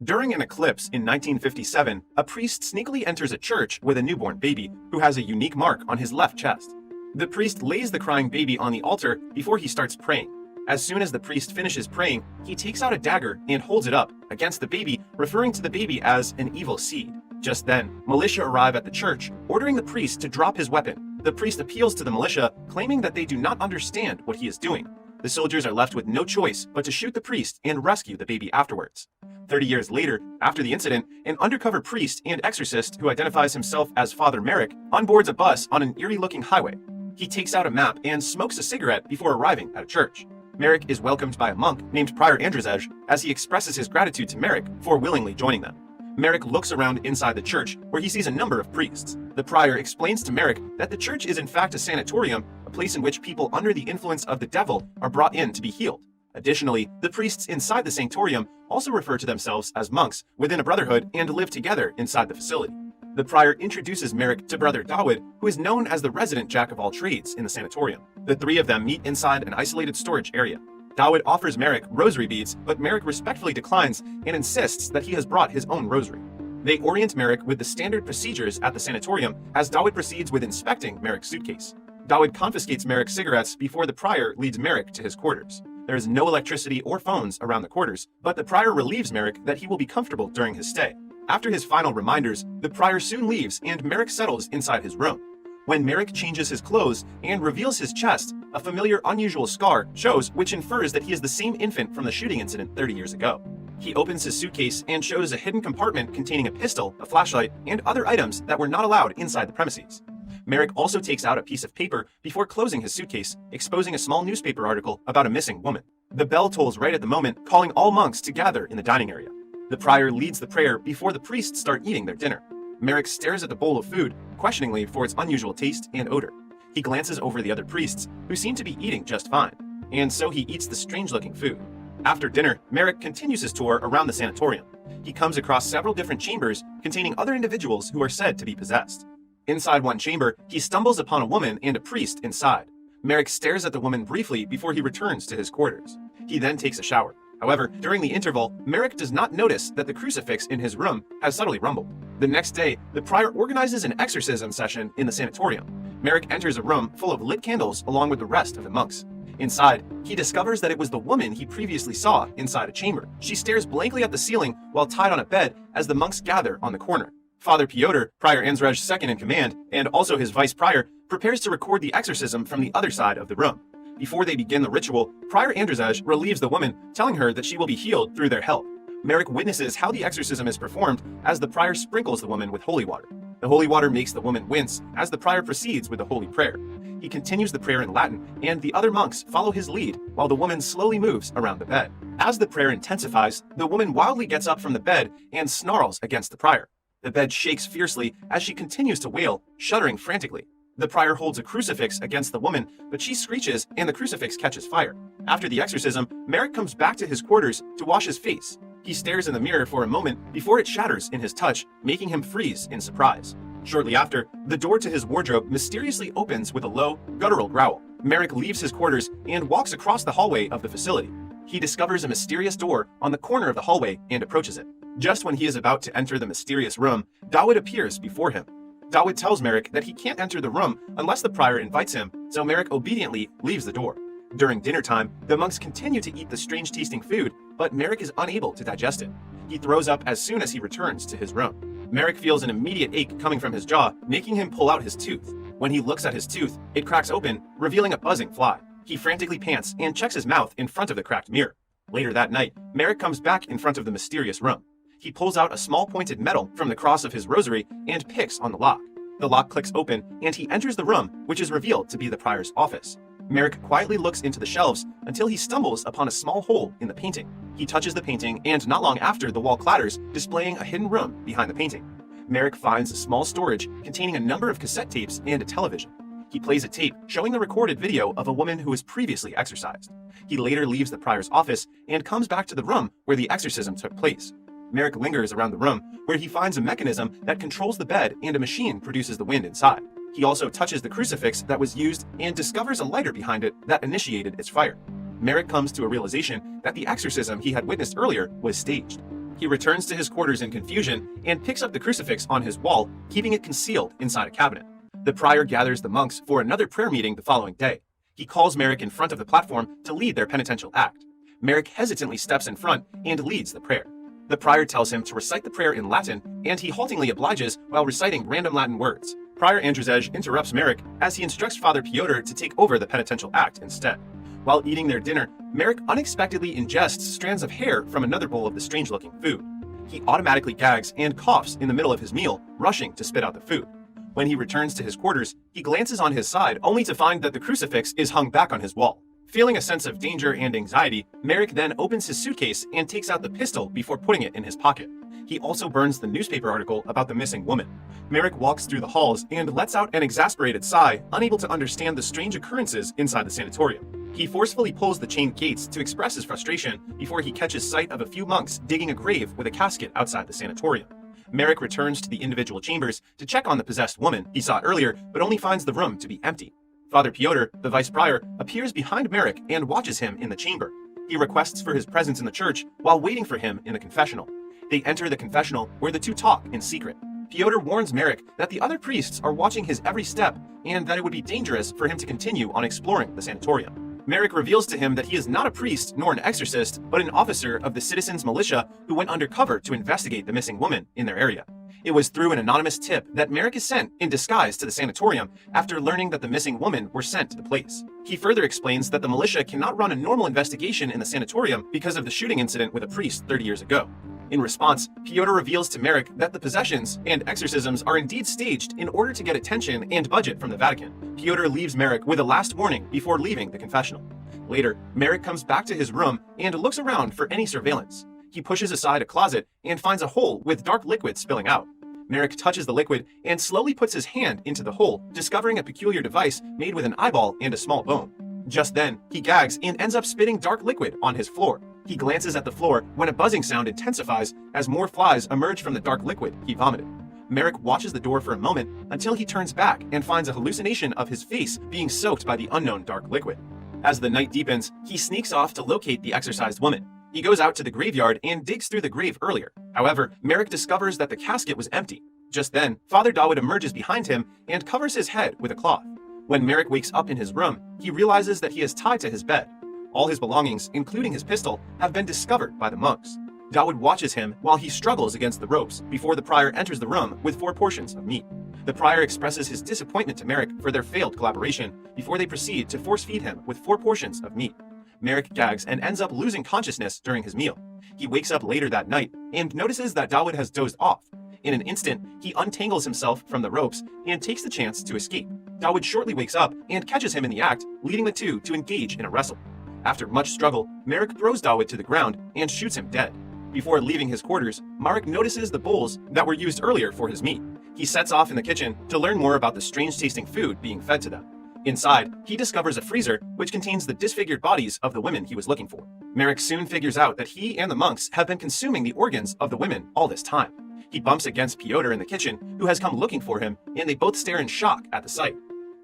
During an eclipse in 1957, a priest sneakily enters a church with a newborn baby who has a unique mark on his left chest. The priest lays the crying baby on the altar before he starts praying. As soon as the priest finishes praying, he takes out a dagger and holds it up against the baby, referring to the baby as an evil seed. Just then, militia arrive at the church, ordering the priest to drop his weapon. The priest appeals to the militia, claiming that they do not understand what he is doing. The soldiers are left with no choice but to shoot the priest and rescue the baby afterwards. 30 years later, after the incident, an undercover priest and exorcist who identifies himself as Father Marek onboards a bus on an eerie-looking highway. He takes out a map and smokes a cigarette before arriving at a church. Marek is welcomed by a monk named Prior Andrzej as he expresses his gratitude to Marek for willingly joining them. Marek looks around inside the church where he sees a number of priests. The prior explains to Marek that the church is in fact a sanatorium, a place in which people under the influence of the devil are brought in to be healed. Additionally, the priests inside the sanctorium also refer to themselves as monks within a brotherhood and live together inside the facility. The prior introduces Marek to Brother Dawid, who is known as the resident jack of all trades in the sanatorium. The three of them meet inside an isolated storage area. Dawid offers Marek rosary beads, but Marek respectfully declines and insists that he has brought his own rosary. They orient Marek with the standard procedures at the sanatorium as Dawid proceeds with inspecting Marek's suitcase. Dawid confiscates Marek's cigarettes before the prior leads Marek to his quarters. There is no electricity or phones around the quarters, but the prior relieves Marek that he will be comfortable during his stay. After his final reminders, the prior soon leaves and Marek settles inside his room. When Marek changes his clothes and reveals his chest, a familiar unusual scar shows, which infers that he is the same infant from the shooting incident 30 years ago. He opens his suitcase and shows a hidden compartment containing a pistol, a flashlight, and other items that were not allowed inside the premises. Marek also takes out a piece of paper before closing his suitcase, exposing a small newspaper article about a missing woman. The bell tolls right at the moment, calling all monks to gather in the dining area. The prior leads the prayer before the priests start eating their dinner. Marek stares at the bowl of food, questioningly for its unusual taste and odor. He glances over the other priests, who seem to be eating just fine, and so he eats the strange-looking food. After dinner, Marek continues his tour around the sanatorium. He comes across several different chambers containing other individuals who are said to be possessed. Inside one chamber, he stumbles upon a woman and a priest inside. Marek stares at the woman briefly before he returns to his quarters. He then takes a shower. However, during the interval, Marek does not notice that the crucifix in his room has subtly rumbled. The next day, the prior organizes an exorcism session in the sanatorium. Marek enters a room full of lit candles along with the rest of the monks. Inside, he discovers that it was the woman he previously saw inside a chamber. She stares blankly at the ceiling while tied on a bed as the monks gather on the corner. Father Piotr, Prior Andrzej's second in command, and also his vice prior, prepares to record the exorcism from the other side of the room. Before they begin the ritual, Prior Andrzej relieves the woman, telling her that she will be healed through their help. Marek witnesses how the exorcism is performed as the prior sprinkles the woman with holy water. The holy water makes the woman wince as the prior proceeds with the holy prayer. He continues the prayer in Latin, and the other monks follow his lead while the woman slowly moves around the bed. As the prayer intensifies, the woman wildly gets up from the bed and snarls against the prior. The bed shakes fiercely as she continues to wail, shuddering frantically. The prior holds a crucifix against the woman, but she screeches and the crucifix catches fire. After the exorcism, Marek comes back to his quarters to wash his face. He stares in the mirror for a moment before it shatters in his touch, making him freeze in surprise. Shortly after, the door to his wardrobe mysteriously opens with a low, guttural growl. Marek leaves his quarters and walks across the hallway of the facility. He discovers a mysterious door on the corner of the hallway and approaches it. Just when he is about to enter the mysterious room, Dawid appears before him. Dawid tells Marek that he can't enter the room unless the prior invites him, so Marek obediently leaves the door. During dinner time, the monks continue to eat the strange-tasting food, but Marek is unable to digest it. He throws up as soon as he returns to his room. Marek feels an immediate ache coming from his jaw, making him pull out his tooth. When he looks at his tooth, it cracks open, revealing a buzzing fly. He frantically pants and checks his mouth in front of the cracked mirror. Later that night, Marek comes back in front of the mysterious room. He pulls out a small pointed metal from the cross of his rosary and picks on the lock. The lock clicks open, and he enters the room, which is revealed to be the prior's office. Marek quietly looks into the shelves until he stumbles upon a small hole in the painting. He touches the painting, and not long after, the wall clatters, displaying a hidden room behind the painting. Marek finds a small storage containing a number of cassette tapes and a television. He plays a tape showing the recorded video of a woman who was previously exorcised. He later leaves the prior's office and comes back to the room where the exorcism took place. Marek lingers around the room, where he finds a mechanism that controls the bed and a machine produces the wind inside. He also touches the crucifix that was used and discovers a lighter behind it that initiated its fire. Marek comes to a realization that the exorcism he had witnessed earlier was staged. He returns to his quarters in confusion and picks up the crucifix on his wall, keeping it concealed inside a cabinet. The prior gathers the monks for another prayer meeting the following day. He calls Marek in front of the platform to lead their penitential act. Marek hesitantly steps in front and leads the prayer. The prior tells him to recite the prayer in Latin, and he haltingly obliges while reciting random Latin words. Prior Andrzej interrupts Marek as he instructs Father Piotr to take over the penitential act instead. While eating their dinner, Marek unexpectedly ingests strands of hair from another bowl of the strange-looking food. He automatically gags and coughs in the middle of his meal, rushing to spit out the food. When he returns to his quarters, he glances on his side only to find that the crucifix is hung back on his wall. Feeling a sense of danger and anxiety, Marek then opens his suitcase and takes out the pistol before putting it in his pocket. He also burns the newspaper article about the missing woman. Marek walks through the halls and lets out an exasperated sigh, unable to understand the strange occurrences inside the sanatorium. He forcefully pulls the chained gates to express his frustration before he catches sight of a few monks digging a grave with a casket outside the sanatorium. Marek returns to the individual chambers to check on the possessed woman he saw earlier, but only finds the room to be empty. Father Piotr, the vice prior, appears behind Marek and watches him in the chamber. He requests for his presence in the church while waiting for him in the confessional. They enter the confessional where the two talk in secret. Piotr warns Marek that the other priests are watching his every step and that it would be dangerous for him to continue on exploring the sanatorium. Marek reveals to him that he is not a priest nor an exorcist, but an officer of the citizens' militia who went undercover to investigate the missing woman in their area. It was through an anonymous tip that Marek is sent in disguise to the sanatorium after learning that the missing woman were sent to the place. He further explains that the militia cannot run a normal investigation in the sanatorium because of the shooting incident with a priest 30 years ago. In response, Piotr reveals to Marek that the possessions and exorcisms are indeed staged in order to get attention and budget from the Vatican. Piotr leaves Marek with a last warning before leaving the confessional. Later, Marek comes back to his room and looks around for any surveillance. He pushes aside a closet and finds a hole with dark liquid spilling out. Marek touches the liquid and slowly puts his hand into the hole, discovering a peculiar device made with an eyeball and a small bone. Just then, he gags and ends up spitting dark liquid on his floor. He glances at the floor when a buzzing sound intensifies as more flies emerge from the dark liquid he vomited. Marek watches the door for a moment until he turns back and finds a hallucination of his face being soaked by the unknown dark liquid. As the night deepens, he sneaks off to locate the exorcised woman. He goes out to the graveyard and digs through the grave earlier. However, Marek discovers that the casket was empty. Just then, Father Dawood emerges behind him and covers his head with a cloth. When Marek wakes up in his room, he realizes that he is tied to his bed. All his belongings, including his pistol, have been discovered by the monks. Dawood watches him while he struggles against the ropes before the prior enters the room with 4 portions of meat. The prior expresses his disappointment to Marek for their failed collaboration before they proceed to force feed him with 4 portions of meat. Marek gags and ends up losing consciousness during his meal. He wakes up later that night and notices that Dawood has dozed off. In an instant, he untangles himself from the ropes and takes the chance to escape. Dawood shortly wakes up and catches him in the act, leading the two to engage in a wrestle. After much struggle, Marek throws Dawood to the ground and shoots him dead. Before leaving his quarters, Marek notices the bowls that were used earlier for his meat. He sets off in the kitchen to learn more about the strange-tasting food being fed to them. Inside, he discovers a freezer which contains the disfigured bodies of the women he was looking for. Marek soon figures out that he and the monks have been consuming the organs of the women all this time. He bumps against Piotr in the kitchen, who has come looking for him, and they both stare in shock at the sight.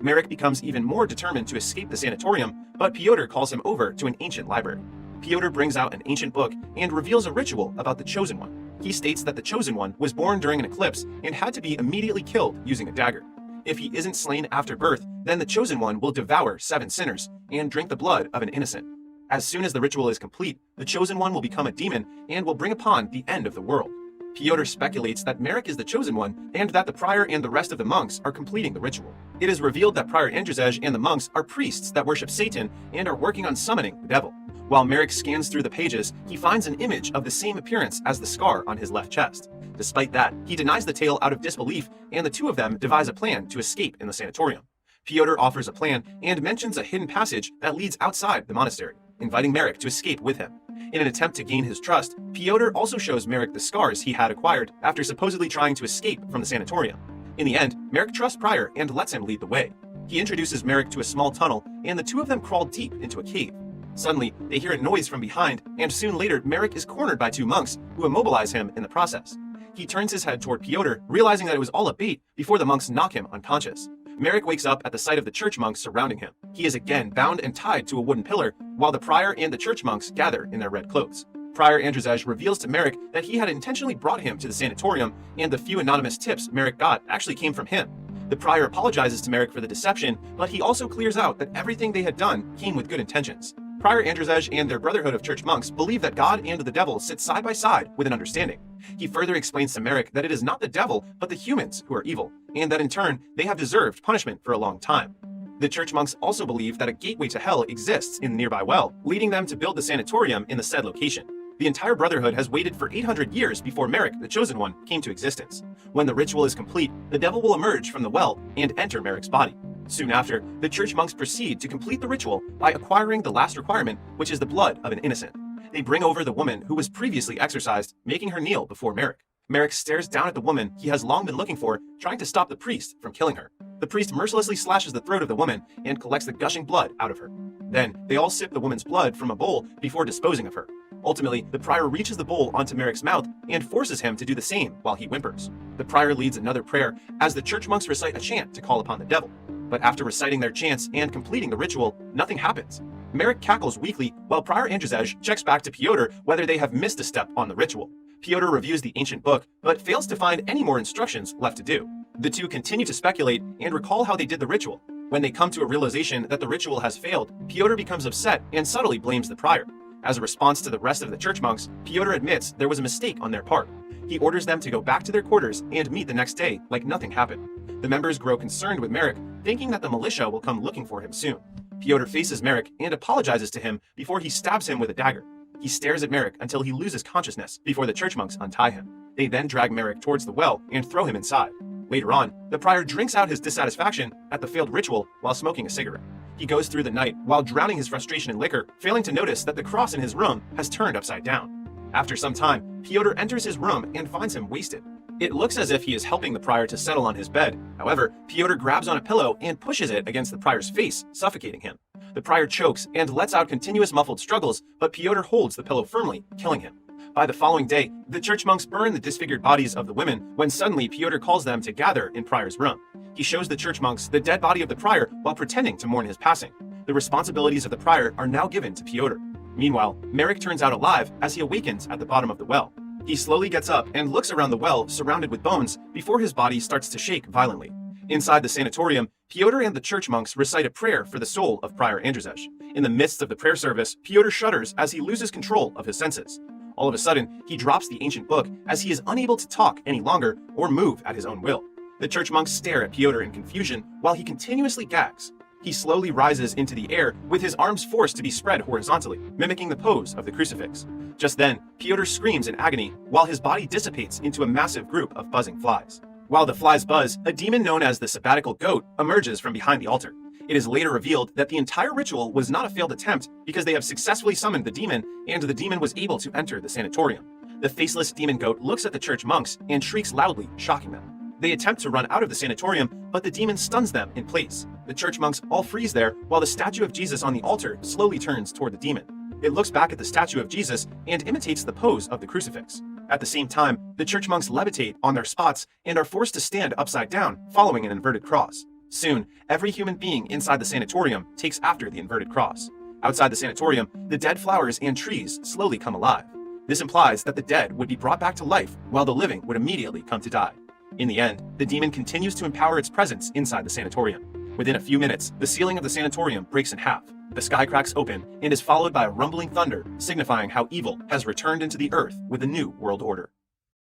Marek becomes even more determined to escape the sanatorium, but Piotr calls him over to an ancient library. Piotr brings out an ancient book and reveals a ritual about the Chosen One. He states that the Chosen One was born during an eclipse and had to be immediately killed using a dagger. If he isn't slain after birth, then the Chosen One will devour 7 sinners and drink the blood of an innocent. As soon as the ritual is complete, the Chosen One will become a demon and will bring upon the end of the world. Piotr speculates that Marek is the Chosen One and that the prior and the rest of the monks are completing the ritual. It is revealed that Prior Andrzej and the monks are priests that worship Satan and are working on summoning the devil. While Marek scans through the pages, he finds an image of the same appearance as the scar on his left chest. Despite that, he denies the tale out of disbelief, and the two of them devise a plan to escape in the sanatorium. Piotr offers a plan and mentions a hidden passage that leads outside the monastery, inviting Marek to escape with him. In an attempt to gain his trust, Piotr also shows Marek the scars he had acquired after supposedly trying to escape from the sanatorium. In the end, Marek trusts Prior and lets him lead the way. He introduces Marek to a small tunnel, and the two of them crawl deep into a cave. Suddenly, they hear a noise from behind, and soon later, Marek is cornered by 2 monks who immobilize him in the process. He turns his head toward Piotr, realizing that it was all a bait before the monks knock him unconscious. Marek wakes up at the sight of the church monks surrounding him. He is again bound and tied to a wooden pillar, while the prior and the church monks gather in their red cloaks. Prior Andrzej reveals to Marek that he had intentionally brought him to the sanatorium, and the few anonymous tips Marek got actually came from him. The prior apologizes to Marek for the deception, but he also clears out that everything they had done came with good intentions. Prior Andrzej and their brotherhood of church monks believe that God and the devil sit side by side with an understanding. He further explains to Marek that it is not the devil, but the humans who are evil, and that in turn, they have deserved punishment for a long time. The church monks also believe that a gateway to hell exists in the nearby well, leading them to build the sanatorium in the said location. The entire brotherhood has waited for 800 years before Marek, the chosen one, came to existence. When the ritual is complete, the devil will emerge from the well and enter Marek's body. Soon after, the church monks proceed to complete the ritual by acquiring the last requirement, which is the blood of an innocent. They bring over the woman who was previously exorcised, making her kneel before Marek. Marek stares down at the woman he has long been looking for, trying to stop the priest from killing her. The priest mercilessly slashes the throat of the woman and collects the gushing blood out of her. Then, they all sip the woman's blood from a bowl before disposing of her. Ultimately, the prior reaches the bowl onto Marek's mouth and forces him to do the same while he whimpers. The prior leads another prayer as the church monks recite a chant to call upon the devil. But after reciting their chants and completing the ritual, nothing happens. Marek cackles weakly while Prior Andrzej checks back to Pyotr whether they have missed a step on the ritual. Pyotr reviews the ancient book, but fails to find any more instructions left to do. The two continue to speculate and recall how they did the ritual. When they come to a realization that the ritual has failed, Pyotr becomes upset and subtly blames the prior. As a response to the rest of the church monks, Pyotr admits there was a mistake on their part. He orders them to go back to their quarters and meet the next day like nothing happened. The members grow concerned with Marek, thinking that the militia will come looking for him soon. Pyotr faces Marek and apologizes to him before he stabs him with a dagger. He stares at Marek until he loses consciousness before the church monks untie him. They then drag Marek towards the well and throw him inside. Later on, the prior drinks out his dissatisfaction at the failed ritual while smoking a cigarette. He goes through the night while drowning his frustration in liquor, failing to notice that the cross in his room has turned upside down. After some time, Pyotr enters his room and finds him wasted. It looks as if he is helping the prior to settle on his bed. However, Pyotr grabs on a pillow and pushes it against the prior's face, suffocating him. The prior chokes and lets out continuous muffled struggles, but Pyotr holds the pillow firmly, killing him. By the following day, the church monks burn the disfigured bodies of the women when suddenly Pyotr calls them to gather in Prior's room. He shows the church monks the dead body of the prior while pretending to mourn his passing. The responsibilities of the prior are now given to Pyotr. Meanwhile, Marek turns out alive as he awakens at the bottom of the well. He slowly gets up and looks around the well surrounded with bones before his body starts to shake violently. Inside the sanatorium, Pyotr and the church monks recite a prayer for the soul of Prior Andrzej. In the midst of the prayer service, Pyotr shudders as he loses control of his senses. All of a sudden, he drops the ancient book as he is unable to talk any longer or move at his own will. The church monks stare at Pyotr in confusion while he continuously gags. He slowly rises into the air with his arms forced to be spread horizontally, mimicking the pose of the crucifix. Just then, Pyotr screams in agony while his body dissipates into a massive group of buzzing flies. While the flies buzz, a demon known as the sabbatical goat emerges from behind the altar. It is later revealed that the entire ritual was not a failed attempt because they have successfully summoned the demon and the demon was able to enter the sanatorium. The faceless demon goat looks at the church monks and shrieks loudly, shocking them. They attempt to run out of the sanatorium, but the demon stuns them in place. The church monks all freeze there while the statue of Jesus on the altar slowly turns toward the demon. It looks back at the statue of Jesus and imitates the pose of the crucifix. At the same time, the church monks levitate on their spots and are forced to stand upside down, following an inverted cross. Soon, every human being inside the sanatorium takes after the inverted cross. Outside the sanatorium, the dead flowers and trees slowly come alive. This implies that the dead would be brought back to life while the living would immediately come to die. In the end, the demon continues to empower its presence inside the sanatorium. Within a few minutes, the ceiling of the sanatorium breaks in half. The sky cracks open and is followed by a rumbling thunder, signifying how evil has returned into the earth with a new world order.